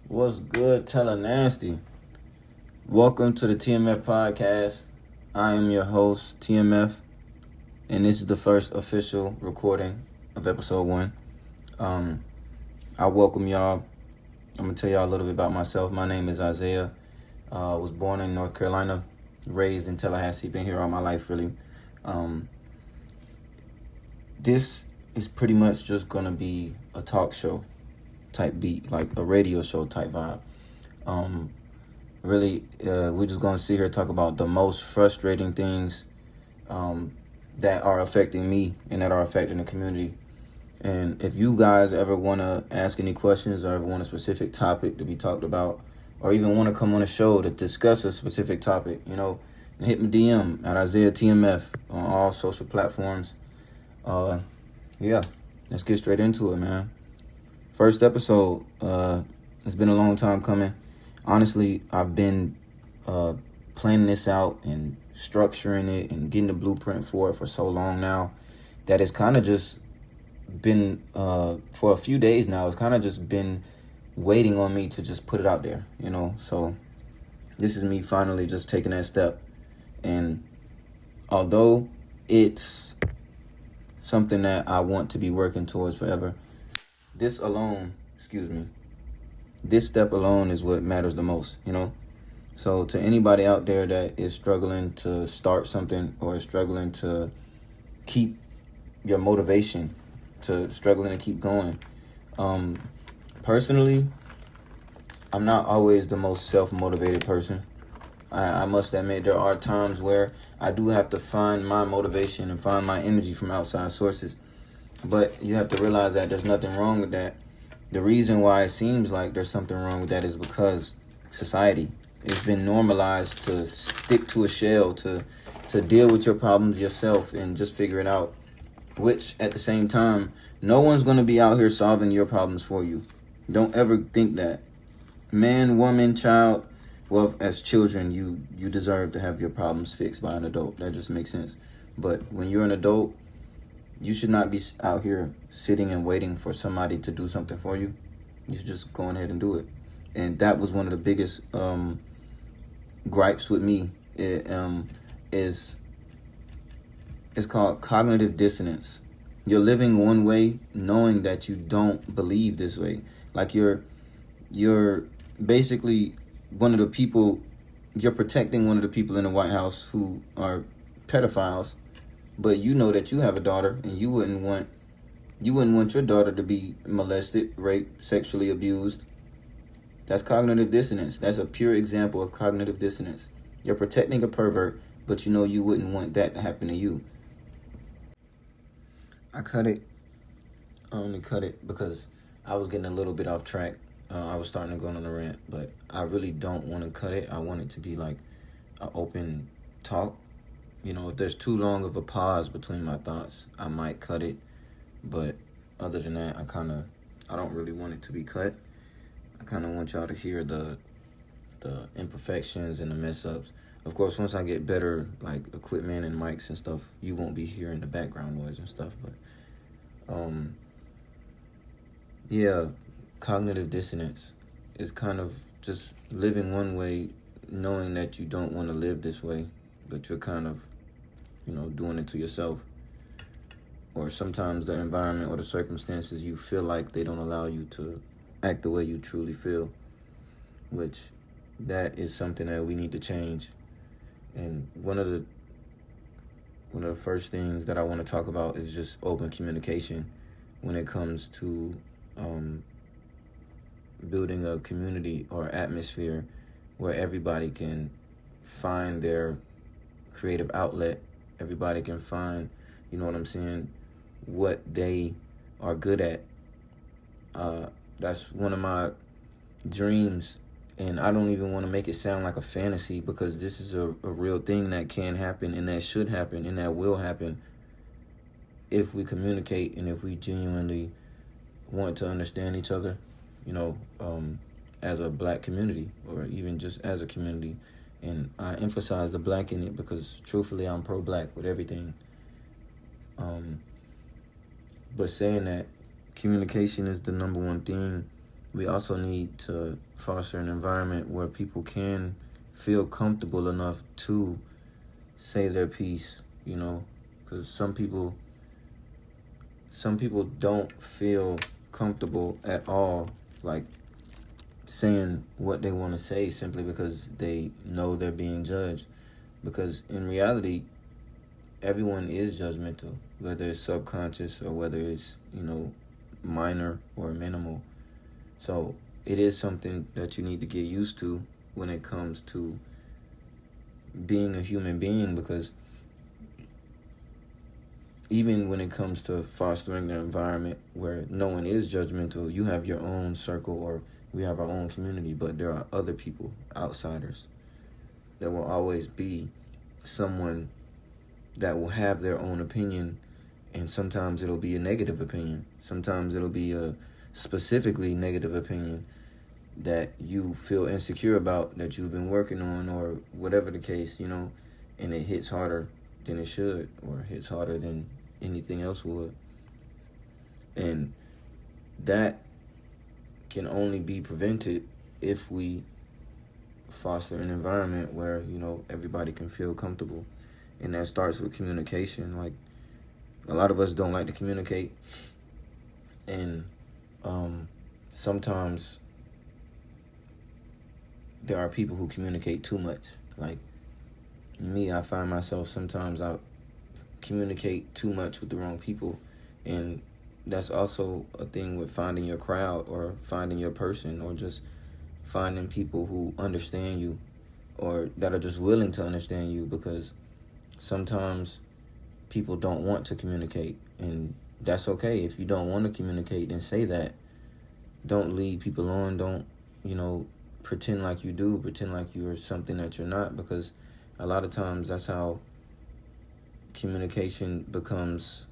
What's good, Teller Nasty? Welcome to the TMF Podcast. I am your host, TMF, and this is the first official recording of episode 1. I welcome y'all. I'm going to tell y'all a little bit about myself. My name is Isaiah. I was born in North Carolina, raised in Tallahassee, been here all my life, really. This is pretty much just going to be a talk show type beat, like a radio show type vibe. We're just going to sit here and talk about the most frustrating things that are affecting me and that are affecting the community. And if you guys ever want to ask any questions or ever want a specific topic to be talked about, or even want to come on a show to discuss a specific topic, hit me DM at Isaiah TMF on all social platforms. Let's get straight into it, man. First episode, it's been a long time coming. Honestly, I've been planning this out and structuring it and getting the blueprint for it for so long now that it's kind of just been, for a few days now, it's kind of just been waiting on me to just put it out there, So this is me finally just taking that step. And although it's something that I want to be working towards forever, this step alone is what matters the most, So to anybody out there that is struggling to start something or is struggling to keep your motivation, struggling to keep going, personally, I'm not always the most self-motivated person. I must admit there are times where I do have to find my motivation and find my energy from outside sources. But you have to realize that there's nothing wrong with that. The reason why it seems like there's something wrong with that is because society, it's been normalized to stick to a shell, to deal with your problems yourself and just figure it out. Which, at the same time, no one's going to be out here solving your problems for you. Don't ever think that. Man, woman, child, well, as children, you deserve to have your problems fixed by an adult. That just makes sense. But when you're an adult, you should not be out here sitting and waiting for somebody to do something for you. You should just go ahead and do it. And that was one of the biggest gripes with me. It's called cognitive dissonance. You're living one way knowing that you don't believe this way. Like you're basically one of the people, you're protecting one of the people in the White House who are pedophiles. But you know that you have a daughter, and you wouldn't want your daughter to be molested, raped, sexually abused. That's cognitive dissonance. That's a pure example of cognitive dissonance. You're protecting a pervert, but you know you wouldn't want that to happen to you. I only cut it because I was getting a little bit off track. I was starting to go on a rant, but I really don't want to cut it. I want it to be like an open talk. If there's too long of a pause between my thoughts, I might cut it. But other than that, I don't really want it to be cut. I kind of want y'all to hear the imperfections and the mess ups. Of course, once I get better, like equipment and mics and stuff, you won't be hearing the background noise and stuff. But, cognitive dissonance is kind of just living one way, knowing that you don't want to live this way, but you're kind of, doing it to yourself. Or sometimes the environment or the circumstances, you feel like they don't allow you to act the way you truly feel, which that is something that we need to change. And one of the first things that I want to talk about is just open communication when it comes to building a community or atmosphere where everybody can find their creative outlet. Everybody can find, what they are good at. That's one of my dreams, and I don't even want to make it sound like a fantasy, because this is a real thing that can happen and that should happen and that will happen if we communicate and if we genuinely want to understand each other, as a black community or even just as a community. And I emphasize the black in it because truthfully I'm pro-black with everything. But saying that, communication is the number one thing we also need to foster an environment where people can feel comfortable enough to say their piece, because some people don't feel comfortable at all, like saying what they want to say simply because they know they're being judged. Because in reality, everyone is judgmental, whether it's subconscious or whether it's, minor or minimal. So it is something that you need to get used to when it comes to being a human being, because even when it comes to fostering an environment where no one is judgmental, you have your own circle, or we have our own community, but there are other people, outsiders. There will always be someone that will have their own opinion, and sometimes it'll be a negative opinion. Sometimes it'll be a specifically negative opinion that you feel insecure about, that you've been working on, or whatever the case, and it hits harder than it should, or hits harder than anything else would. And that can only be prevented if we foster an environment where, everybody can feel comfortable. And that starts with communication. Like, a lot of us don't like to communicate, and sometimes there are people who communicate too much. Like me, I find myself sometimes I communicate too much with the wrong people, and that's also a thing with finding your crowd, or finding your person, or just finding people who understand you, or that are just willing to understand you, because sometimes people don't want to communicate, and that's okay. If you don't want to communicate, then say that. Don't lead people on. Don't, pretend like you do, pretend like you're something that you're not, because a lot of times that's how communication becomes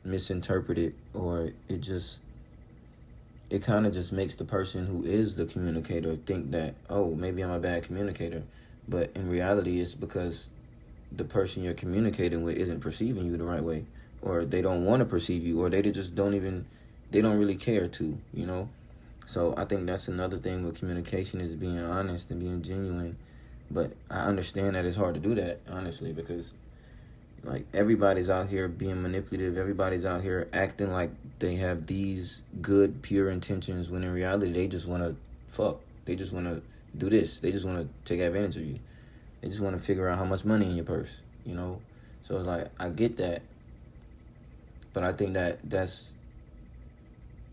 misinterpreted, or it kind of just makes the person who is the communicator think that, oh, maybe I'm a bad communicator. But in reality, it's because the person you're communicating with isn't perceiving you the right way, or they don't want to perceive you, or they just don't really care to, So I think that's another thing with communication, is being honest and being genuine. But I understand that it's hard to do that, honestly, because everybody's out here being manipulative. Everybody's out here acting like they have these good, pure intentions, when in reality they just want to fuck. They just want to do this. They just want to take advantage of you. They just want to figure out how much money in your purse, So it's like, I get that, but I think that's,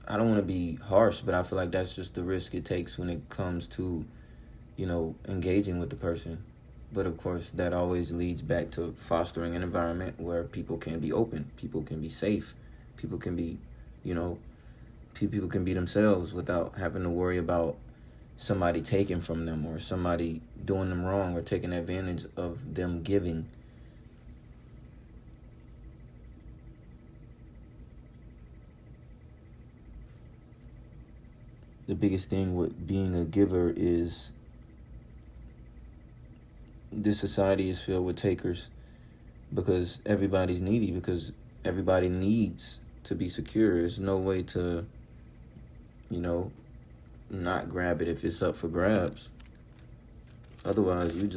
I don't want to be harsh, but I feel like that's just the risk it takes when it comes to, engaging with the person. But of course, that always leads back to fostering an environment where people can be open, people can be safe, people can be, people can be themselves without having to worry about somebody taking from them, or somebody doing them wrong, or taking advantage of them giving. The biggest thing with being a giver is this society is filled with takers, because everybody's needy, because everybody needs to be secure. There's no way to, not grab it if it's up for grabs. Otherwise, you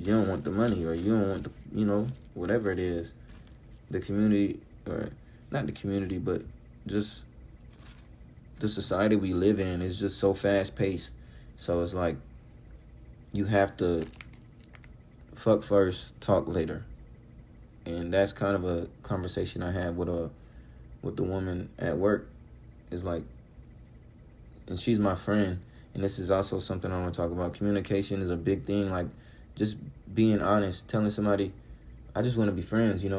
don't want the money, or you don't want the, whatever it is. The community, or not the community, but just the society we live in is just so fast paced. So it's like, you have to fuck first, talk later. And that's kind of a conversation I had with the woman at work. It's like, and she's my friend, and this is also something I want to talk about. Communication is a big thing. Like, just being honest, telling somebody, I just want to be friends, we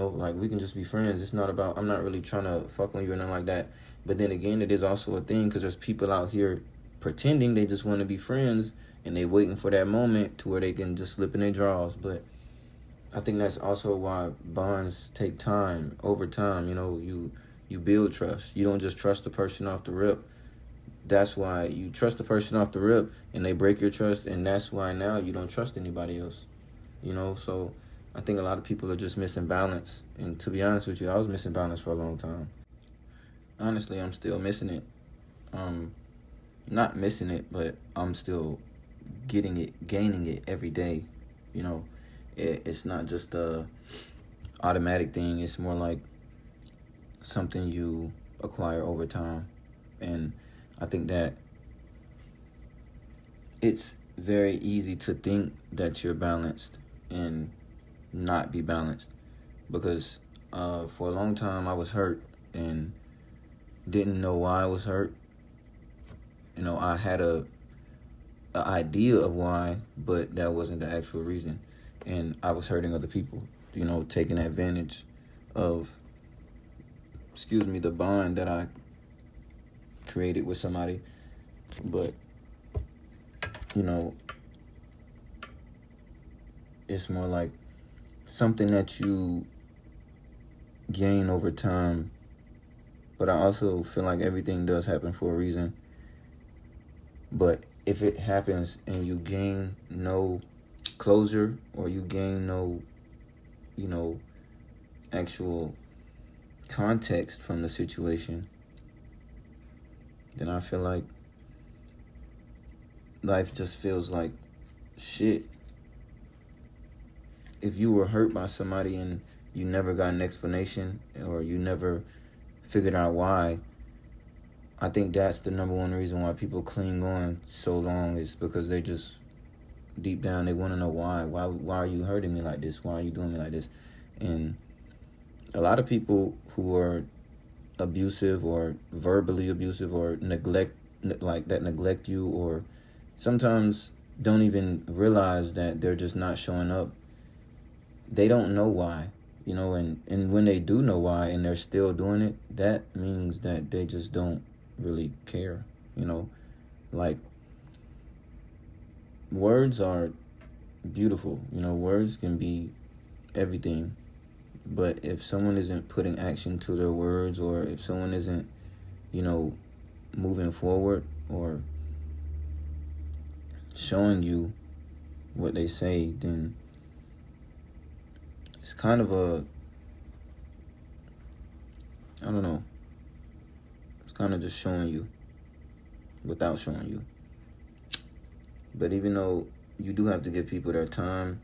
can just be friends. It's not about, I'm not really trying to fuck on you or nothing like that. But then again, it is also a thing, because there's people out here pretending they just want to be friends, and they waiting for that moment to where they can just slip in their drawers. But I think that's also why bonds take time. Over time, you build trust. You don't just trust the person off the rip. That's why you trust the person off the rip, and they break your trust, and that's why now you don't trust anybody else. So I think a lot of people are just missing balance. And to be honest with you, I was missing balance for a long time. Honestly, I'm still missing it. not missing it, but I'm still gaining it every day. You know, it's not just a automatic thing. It's more like something you acquire over time. And I think that it's very easy to think that you're balanced and not be balanced, because for a long time I was hurt and didn't know why I was hurt. You know, I had a idea of why, but that wasn't the actual reason. And I was hurting other people, you know, taking advantage of, the bond that I created with somebody. But, you know, it's more like something that you gain over time. But I also feel like everything does happen for a reason. But if it happens and you gain no closure, or you gain no, actual context from the situation, then I feel like life just feels like shit. If you were hurt by somebody and you never got an explanation, or you never figured out why, I think that's the number one reason why people cling on so long, is because they just, deep down, they want to know why. Why are you hurting me like this? Why are you doing me like this? And a lot of people who are abusive or verbally abusive or neglect you, or sometimes don't even realize that they're just not showing up. They don't know why, and when they do know why and they're still doing it, that means that they just don't really care, like, words are beautiful, words can be everything, but if someone isn't putting action to their words, or if someone isn't, moving forward or showing you what they say, then it's kind of I don't know, it's kind of just showing you without showing you. But even though you do have to give people their time,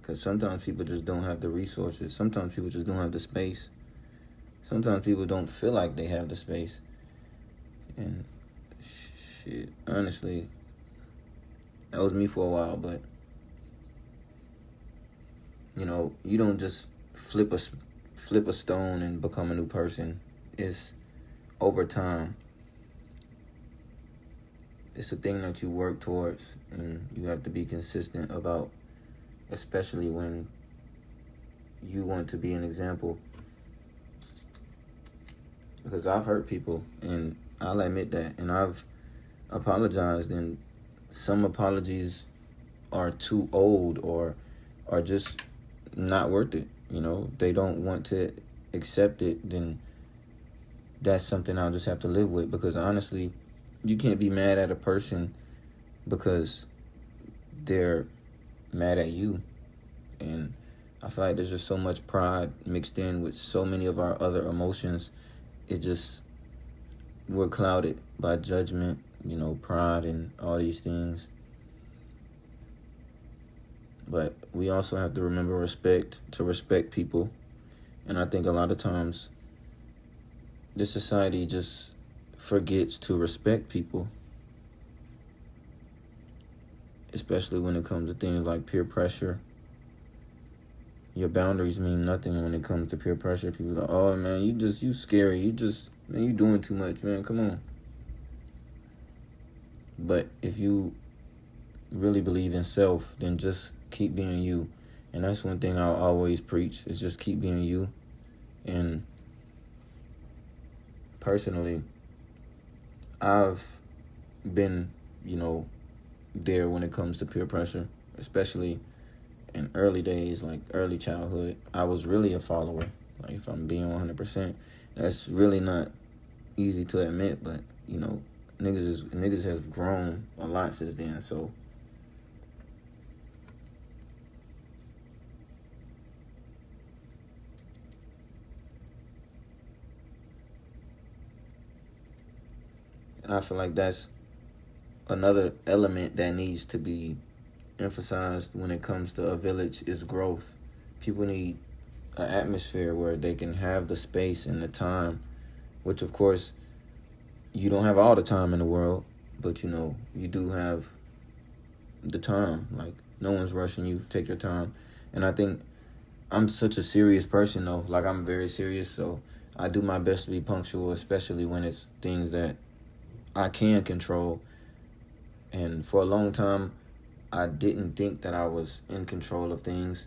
because sometimes people just don't have the resources. Sometimes people just don't have the space. Sometimes people don't feel like they have the space. And shit, honestly, that was me for a while. But, you don't just flip a stone and become a new person. It's over time. It's a thing that you work towards, and you have to be consistent about, especially when you want to be an example. Because I've hurt people, and I'll admit that, and I've apologized, and some apologies are too old or are just not worth it. They don't want to accept it, then that's something I'll just have to live with. Because honestly, you can't be mad at a person because they're mad at you. And I feel like there's just so much pride mixed in with so many of our other emotions. We're clouded by judgment, pride and all these things. But we also have to remember to respect people. And I think a lot of times this society just forgets to respect people, especially when it comes to things like peer pressure. Your boundaries mean nothing when it comes to peer pressure. People are like, oh man, you scary. You doing too much, man. Come on. But if you really believe in self, then just keep being you. And that's one thing I'll always preach, is just keep being you. And personally, I've been, there when it comes to peer pressure, especially in early days, like early childhood. I was really a follower. Like, if I'm being 100%, that's really not easy to admit, but, niggas has grown a lot since then, so. And I feel like that's another element that needs to be emphasized when it comes to a village is growth. People need an atmosphere where they can have the space and the time, which of course you don't have all the time in the world, but you do have the time. Like, no one's rushing you. Take your time. And I think I'm such a serious person, though. Like, I'm very serious, so I do my best to be punctual, especially when it's things that I can control. And for a long time, I didn't think that I was in control of things,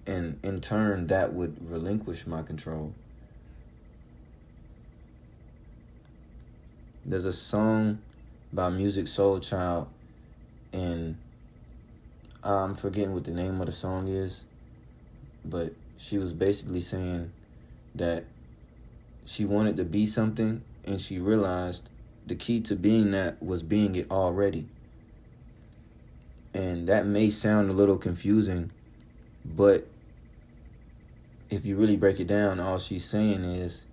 and in turn, that would relinquish my control. There's a song by Music Soul Child, and I'm forgetting what the name of the song is, but she was basically saying that she wanted to be something, and she realized the key to being that was being it already. And that may sound a little confusing, but if you really break it down, all she's saying is,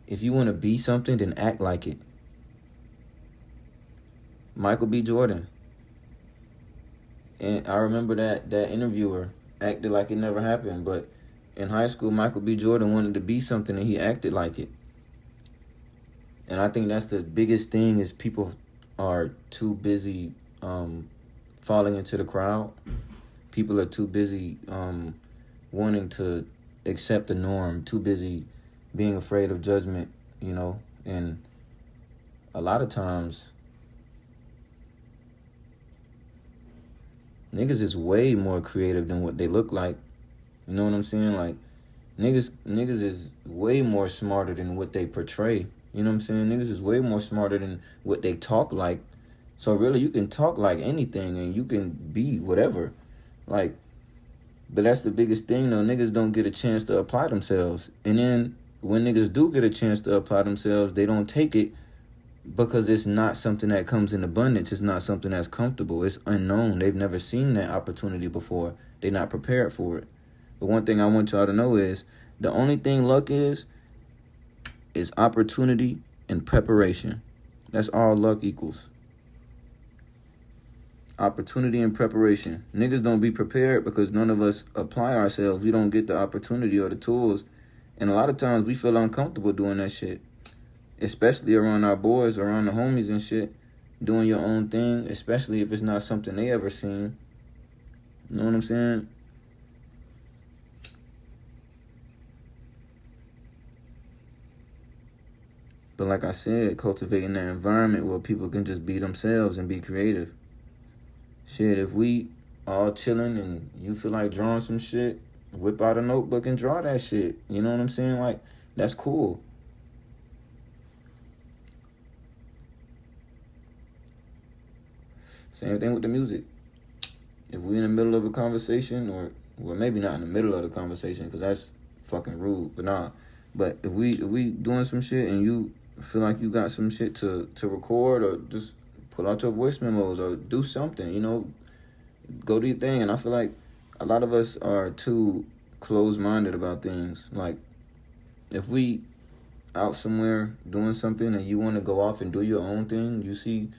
if you want to be something, then act like it. Michael B. Jordan. And I remember that interviewer acted like it never happened, but in high school, Michael B. Jordan wanted to be something, and he acted like it. And I think that's the biggest thing, is people are too busy falling into the crowd. People are too busy wanting to accept the norm, too busy being afraid of judgment, and a lot of times niggas is way more creative than what they look like. You know what I'm saying? Like, niggas is way more smarter than what they portray. You know what I'm saying? Niggas is way more smarter than what they talk like. So really, you can talk like anything and you can be whatever. Like, but that's the biggest thing, though. Niggas don't get a chance to apply themselves. And then when niggas do get a chance to apply themselves, they don't take it because it's not something that comes in abundance. It's not something that's comfortable. It's unknown. They've never seen that opportunity before. They're not prepared for it. But one thing I want y'all to know is the only thing luck is opportunity and preparation. That's all luck equals. Opportunity and preparation. Niggas don't be prepared because none of us apply ourselves. We don't get the opportunity or the tools. And a lot of times we feel uncomfortable doing that shit. Especially around our boys, around the homies and shit. Doing your own thing, especially if it's not something they ever seen. You know what I'm saying? But like I said, cultivating that environment where people can just be themselves and be creative. Shit, if we all chilling and you feel like drawing some shit, whip out a notebook and draw that shit. You know what I'm saying? Like, that's cool. Same thing with the music. If we're in the middle of a conversation, or well, maybe not in the middle of the conversation because that's fucking rude, but nah. But if we doing some shit and you feel like you got some shit to record, or just pull out your voice memos or do something, go do your thing. And I feel like a lot of us are too closed-minded about things. Like, if we out somewhere doing something and you want to go off and do your own thing, you see,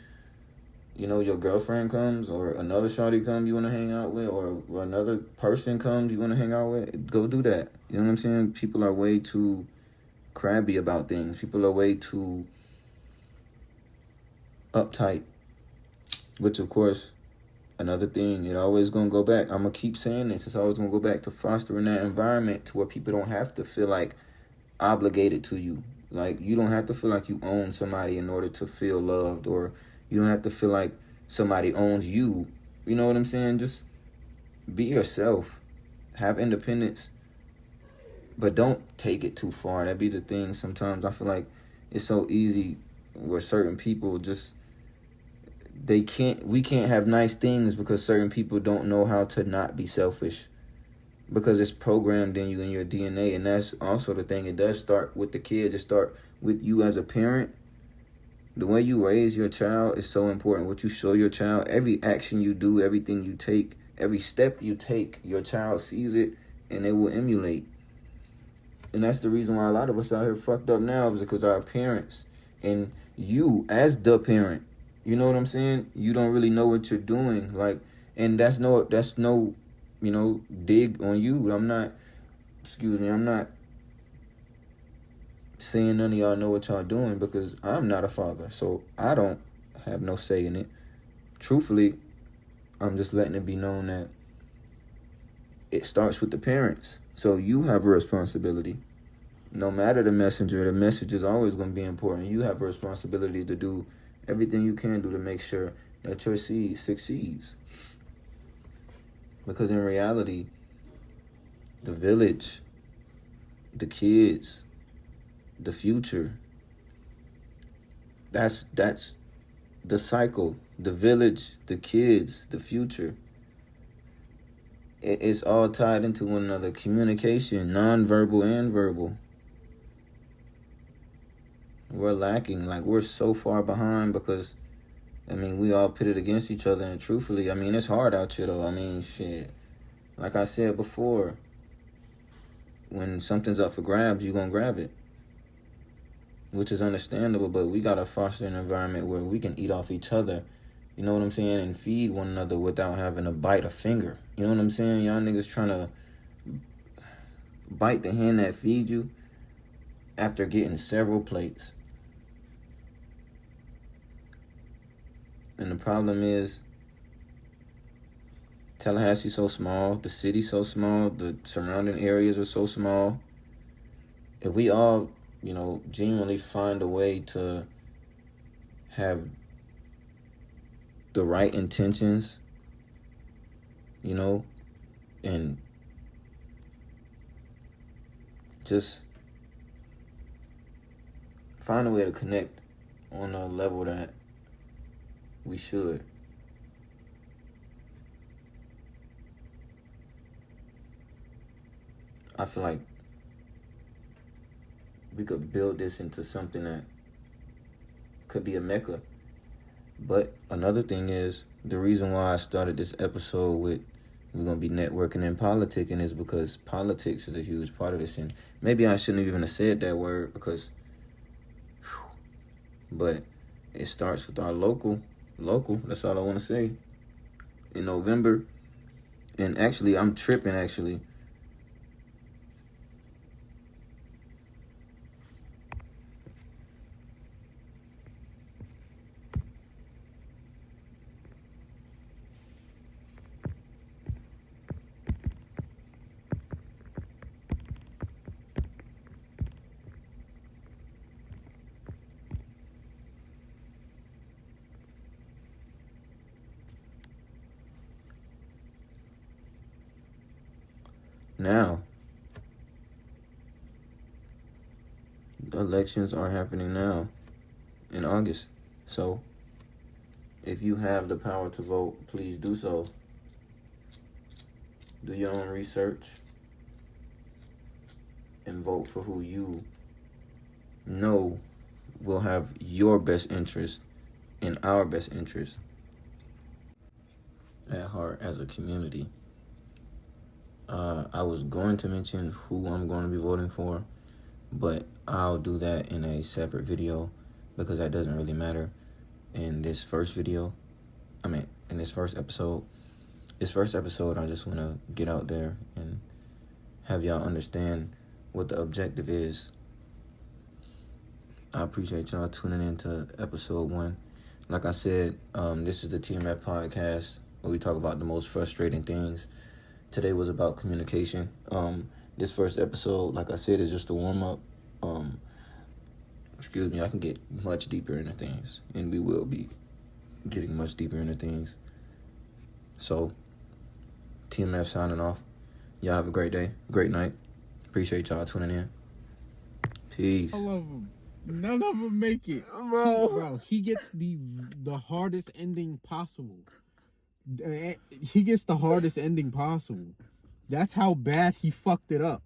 your girlfriend comes or another shawty comes you want to hang out with, or another person comes you want to hang out with, go do that. You know what I'm saying? People are way too crabby about things. People are way too uptight. Which, of course, another thing, it always going to go back. I'm going to keep saying this. It's always going to go back to fostering that environment to where people don't have to feel like obligated to you. Like, you don't have to feel like you own somebody in order to feel loved, or you don't have to feel like somebody owns you. You know what I'm saying? Just be yourself. Have independence. But don't take it too far. That'd be the thing. Sometimes I feel like it's so easy where certain people just, we can't have nice things because certain people don't know how to not be selfish. Because it's programmed in you, in your DNA. And that's also the thing. It does start with the kids. It starts with you as a parent. The way you raise your child is so important. What you show your child, every action you do, everything you take, every step you take, your child sees it and they will emulate. And that's the reason why a lot of us out here fucked up now, is because our parents, and you as the parent. You know what I'm saying? You don't really know what you're doing. Like, and that's no, dig on you. I'm not saying none of y'all know what y'all doing because I'm not a father. So I don't have no say in it. Truthfully, I'm just letting it be known that it starts with the parents. So you have a responsibility. No matter the messenger, the message is always going to be important. You have a responsibility to do everything you can do to make sure that your seed succeeds. Because in reality, the village, the kids, the future, that's the cycle. The village, the kids, the future. It's all tied into one another. Communication, non-verbal and verbal. We're lacking. Like, we're so far behind because, we all pitted against each other. And truthfully, it's hard out here, though. Shit. Like I said before, when something's up for grabs, you're going to grab it. Which is understandable, but we got to foster an environment where we can eat off each other. You know what I'm saying? And feed one another without having to bite a finger. You know what I'm saying? Y'all niggas trying to bite the hand that feeds you after getting several plates. And the problem is, Tallahassee's so small, the city's so small, the surrounding areas are so small. If we all, genuinely find a way to have the right intentions, and just find a way to connect on a level that we should. I feel like we could build this into something that could be a mecca. But another thing is, the reason why I started this episode with we're going to be networking and politicking is because politics is a huge part of this. And maybe I shouldn't even have said that word because, but it starts with our local, that's all I want to say. In November, and actually, I'm tripping, actually. Now, the elections are happening now in August. So, if you have the power to vote, please do so. Do your own research and vote for who you know will have your best interest and our best interest at heart as a community. I was going to mention who I'm going to be voting for, but I'll do that in a separate video because that doesn't really matter in this first video. In this first episode. This first episode, I just want to get out there and have y'all understand what the objective is. I appreciate y'all tuning in to episode 1. Like I said, this is the TMF Podcast where we talk about the most frustrating things. Today was about communication. This first episode, like I said, is just a warm-up. I can get much deeper into things, and we will be getting much deeper into things. So, TMF signing off. Y'all have a great day, great night. Appreciate y'all tuning in. Peace. I love him. None of them make it. He gets the hardest ending possible. He gets the hardest ending possible. That's how bad he fucked it up.